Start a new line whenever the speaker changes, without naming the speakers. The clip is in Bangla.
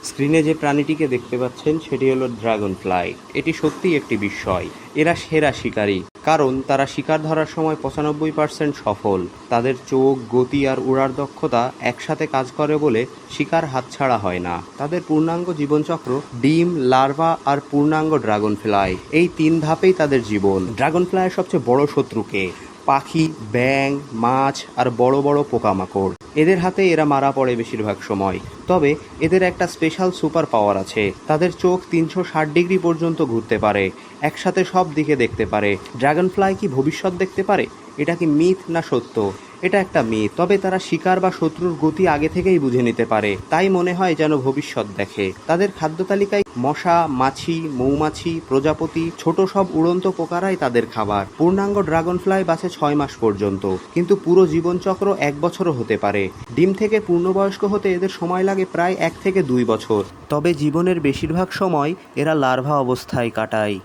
স্ক্রিনে যে প্রাণীটিকে দেখতে পাচ্ছেন সেটি হলো ড্রাগন ফ্লাই। এটি সত্যিই একটি বিস্ময়। এরা সেরা শিকারী, কারণ তারা শিকার ধরার সময় 95% সফল। তাদের চোখ, গতি আর উড়ার দক্ষতা একসাথে কাজ করে বলে শিকার হাতছাড়া হয় না। তাদের পূর্ণাঙ্গ জীবনচক্র ডিম, লার্ভা আর পূর্ণাঙ্গ ড্রাগন ফ্লাই, এই 3 ধাপেই তাদের জীবন। ড্রাগন ফ্লাইয়ের সবচেয়ে বড় শত্রুকে পাখি, ব্যাঙ, মাছ আর বড় বড় পোকামাকড়। এদের হাতে এরা মারা পড়ে বেশিরভাগ সময়। তবে এদের একটা স্পেশাল সুপার পাওয়ার আছে। তাদের চোখ 360 ডিগ্রি পর্যন্ত ঘুরতে পারে, একসাথে সব দিকে দেখতে পারে। ড্রাগন ফ্লাই কি ভবিষ্যৎ দেখতে পারে? এটা কি মিথ না সত্য? এটা একটা মিথ। তবে তারা শিকার বা শত্রুর গতি আগে থেকেই বুঝে নিতে পারে, তাই মনে হয় যেন ভবিষ্যৎ দেখে। তাদের খাদ্য তালিকায় মশা, মাছি, মৌমাছি, প্রজাপতি, ছোট সব উড়ন্ত পোকারাই তাদের খাবার। পূর্ণাঙ্গ ড্রাগন ফ্লাই বাঁচে 6 মাস পর্যন্ত, কিন্তু পুরো জীবনচক্র 1 বছরও হতে পারে। ডিম থেকে পূর্ণবয়স্ক হতে এদের সময় লাগে প্রায় 1 থেকে 2 বছর। তবে জীবনের বেশিরভাগ সময় এরা লার্ভা অবস্থায় কাটায়।